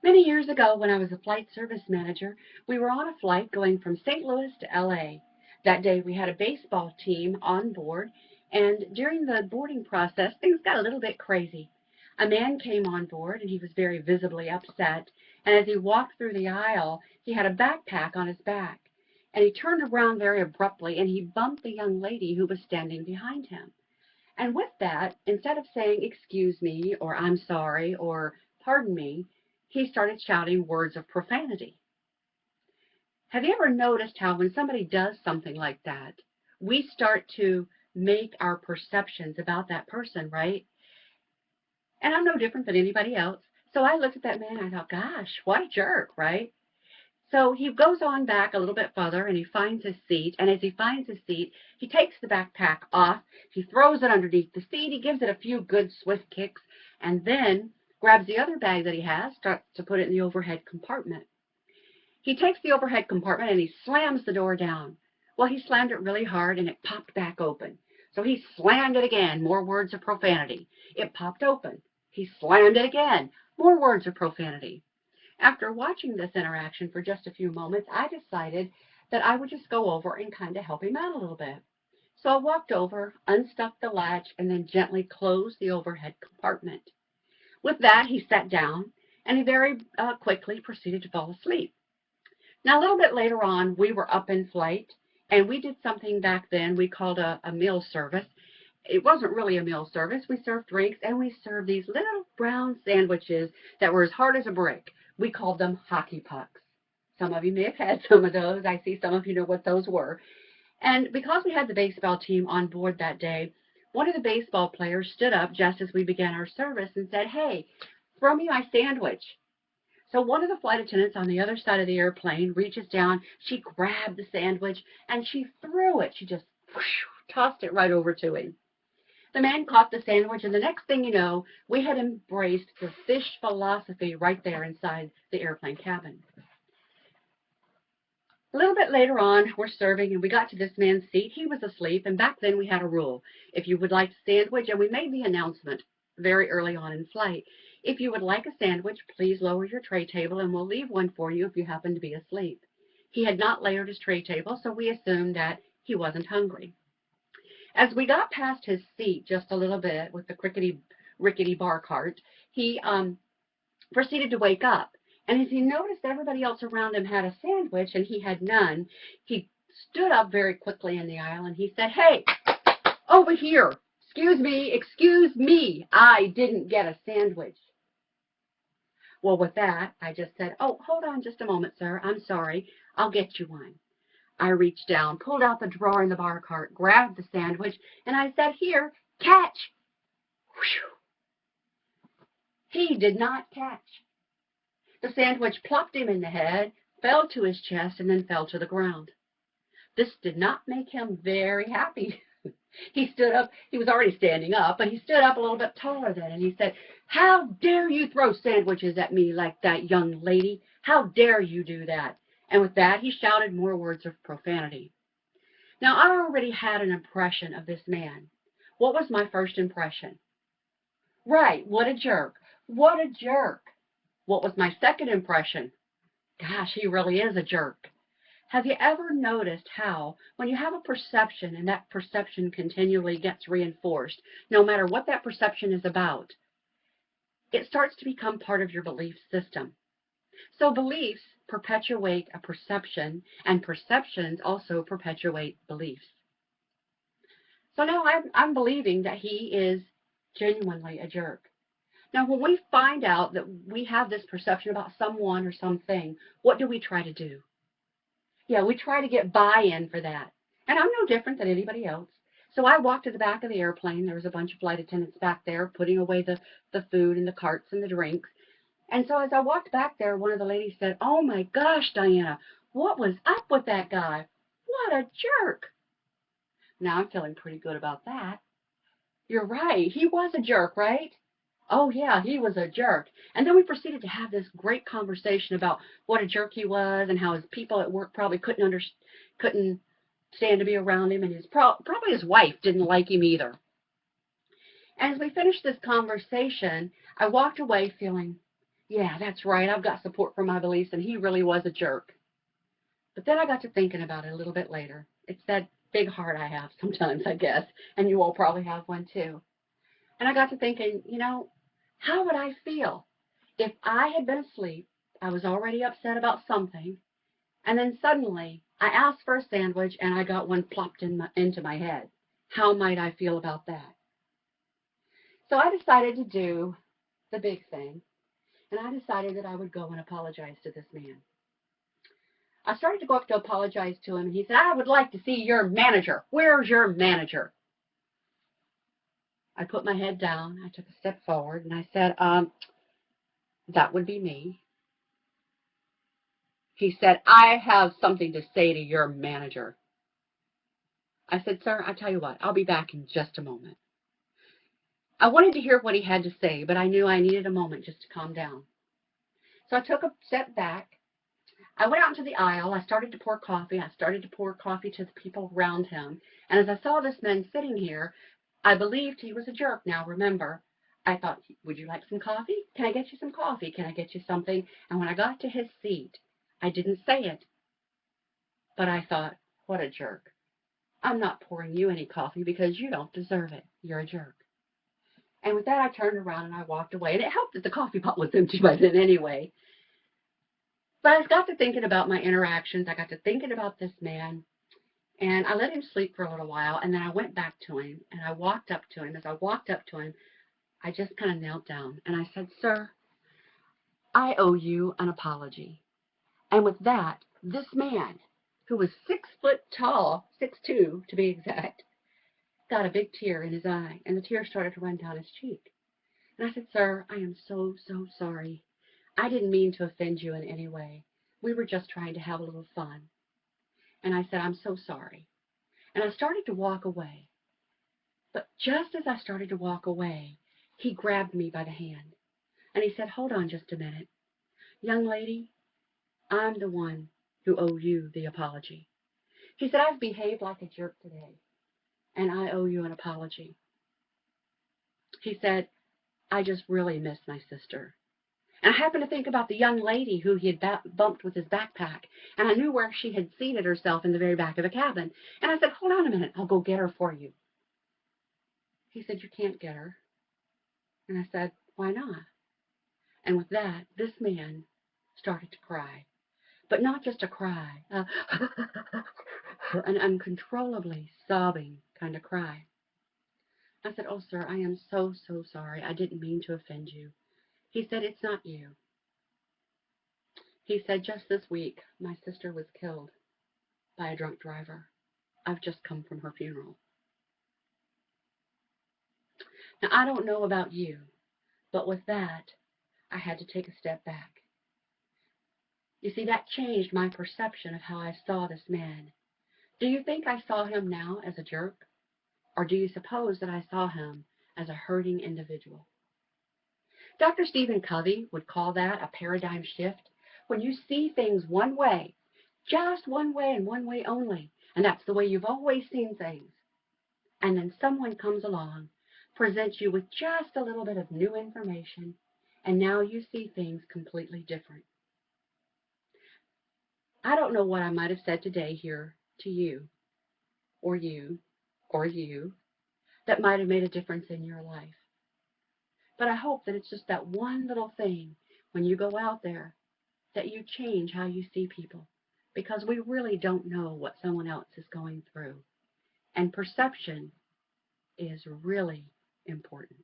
Many years ago, when I was a flight service manager, we were on a flight going from St. Louis to LA. That day, we had a baseball team on board, and during the boarding process, things got a little bit crazy. A man came on board, and he was very visibly upset, and as he walked through the aisle, he had a backpack on his back. And he turned around very abruptly, and he bumped the young lady who was standing behind him. And with that, instead of saying, "Excuse me," or "I'm sorry," or "Pardon me," he started shouting words of profanity. Have you ever noticed how when somebody does something like that, we start to make our perceptions about that person, right? And I'm no different than anybody else. So I looked at that man and I thought, gosh, what a jerk, right? So he goes on back a little bit further and he finds his seat. And as he finds his seat, he takes the backpack off. He throws it underneath the seat. He gives it a few good swift kicks and then grabs the other bag that he has, starts to put it in the overhead compartment. He takes the overhead compartment and he slams the door down. Well, he slammed it really hard and it popped back open. So he slammed it again, more words of profanity. It popped open. He slammed it again, more words of profanity. After watching this interaction for just a few moments, I decided that I would just go over and kind of help him out a little bit. So I walked over, unstuck the latch, and then gently closed the overhead compartment. With that, he sat down, and he very quickly proceeded to fall asleep. Now, a little bit later on, we were up in flight, and we did something back then we called a meal service. It wasn't really a meal service. We served drinks, and we served these little brown sandwiches that were as hard as a brick. We called them hockey pucks. Some of you may have had some of those. I see some of you know what those were. And because we had the baseball team on board that day, one of the baseball players stood up just as we began our service and said, "Hey, throw me my sandwich." So one of the flight attendants on the other side of the airplane reaches down, she grabbed the sandwich, and she threw it. She just whoosh, tossed it right over to him. The man caught the sandwich, and the next thing you know, we had embraced the fish philosophy right there inside the airplane cabin. A little bit later on, we're serving, and we got to this man's seat. He was asleep, and back then we had a rule. If you would like a sandwich, and we made the announcement very early on in flight, if you would like a sandwich, please lower your tray table, and we'll leave one for you if you happen to be asleep. He had not lowered his tray table, so we assumed that he wasn't hungry. As we got past his seat just a little bit with the rickety bar cart, he proceeded to wake up. And as he noticed everybody else around him had a sandwich and he had none, he stood up very quickly in the aisle and he said, "Hey, over here, excuse me, I didn't get a sandwich." Well, with that, I just said, "Oh, hold on just a moment, sir. I'm sorry. I'll get you one." I reached down, pulled out the drawer in the bar cart, grabbed the sandwich, and I said, "Here, catch." Whew. He did not catch. The sandwich plopped him in the head, fell to his chest, and then fell to the ground. This did not make him very happy. He stood up. He was already standing up, but he stood up a little bit taller then, and he said, "How dare you throw sandwiches at me like that, young lady? How dare you do that?" And with that, he shouted more words of profanity. Now, I already had an impression of this man. What was my first impression? Right, what a jerk. What a jerk. What was my second impression? Gosh, he really is a jerk. Have you ever noticed how, when you have a perception and that perception continually gets reinforced, no matter what that perception is about, it starts to become part of your belief system? So beliefs perpetuate a perception, and perceptions also perpetuate beliefs. So now I'm believing that he is genuinely a jerk. Now, when we find out that we have this perception about someone or something, what do we try to do? Yeah, we try to get buy-in for that. And I'm no different than anybody else. So I walked to the back of the airplane. There was a bunch of flight attendants back there putting away the food and the carts and the drinks. And so as I walked back there, one of the ladies said, "Oh my gosh, Diana, what was up with that guy? What a jerk." Now I'm feeling pretty good about that. You're right. He was a jerk, right? Oh, yeah, he was a jerk. And then we proceeded to have this great conversation about what a jerk he was and how his people at work probably couldn't stand to be around him, and probably his wife didn't like him either. As we finished this conversation, I walked away feeling Yeah, that's right. I've got support for my beliefs, and he really was a jerk. But then I got to thinking about it a little bit later. It's that big heart I have sometimes, I guess, and you all probably have one too. And I got to thinking, how would I feel if I had been asleep, I was already upset about something, and then suddenly I asked for a sandwich and I got one plopped into my head? How might I feel about that? So I decided to do the big thing, and I decided that I would go and apologize to this man. I started to go up to apologize to him, and he said, I would like to see your manager. Where's your manager? I put my head down. I took a step forward, and I said, that would be me. He said, I have something to say to your manager. I said, sir, I tell you what, I'll be back in just a moment. I wanted to hear what he had to say, but I knew I needed a moment just to calm down. So I took a step back. I went out into the aisle. I started to pour coffee. I started to pour coffee to the people around him. And as I saw this man sitting here, I believed he was a jerk. Now, remember, I thought, would you like some coffee? Can I get you some coffee? Can I get you something? And when I got to his seat, I didn't say it. But I thought, what a jerk. I'm not pouring you any coffee because you don't deserve it. You're a jerk. And with that, I turned around and I walked away. And it helped that the coffee pot was empty by then anyway. But I got to thinking about my interactions. I got to thinking about this man. And I let him sleep for a little while. And then I went back to him. And I walked up to him. As I walked up to him, I just kind of knelt down. And I said, sir, I owe you an apology. And with that, this man, who was 6 foot tall, 6'2" to be exact, got a big tear in his eye. And the tear started to run down his cheek. And I said, sir, I am so, so sorry. I didn't mean to offend you in any way. We were just trying to have a little fun. And I said, I'm so sorry. And I started to walk away. But just as I started to walk away, he grabbed me by the hand. And he said, hold on just a minute. Young lady, I'm the one who owe you the apology. He said, I've behaved like a jerk today, and I owe you an apology. He said, I just really miss my sister. And I happened to think about the young lady who he had bumped with his backpack, and I knew where she had seated herself in the very back of the cabin. And I said, hold on a minute, I'll go get her for you. He said, you can't get her. And I said, why not? And with that, this man started to cry. But not just a cry, an uncontrollably sobbing kind of cry. I said, oh, sir, I am so, so sorry. I didn't mean to offend you. He said, it's not you. He said, just this week, my sister was killed by a drunk driver. I've just come from her funeral. Now, I don't know about you, but with that, I had to take a step back. You see, that changed my perception of how I saw this man. Do you think I saw him now as a jerk? Or do you suppose that I saw him as a hurting individual? Dr. Stephen Covey would call that a paradigm shift. When you see things one way, just one way and one way only, and that's the way you've always seen things, and then someone comes along, presents you with just a little bit of new information, and now you see things completely different. I don't know what I might have said today here to you, or you, or you, that might have made a difference in your life. But I hope that it's just that one little thing when you go out there that you change how you see people, because we really don't know what someone else is going through. And perception is really important.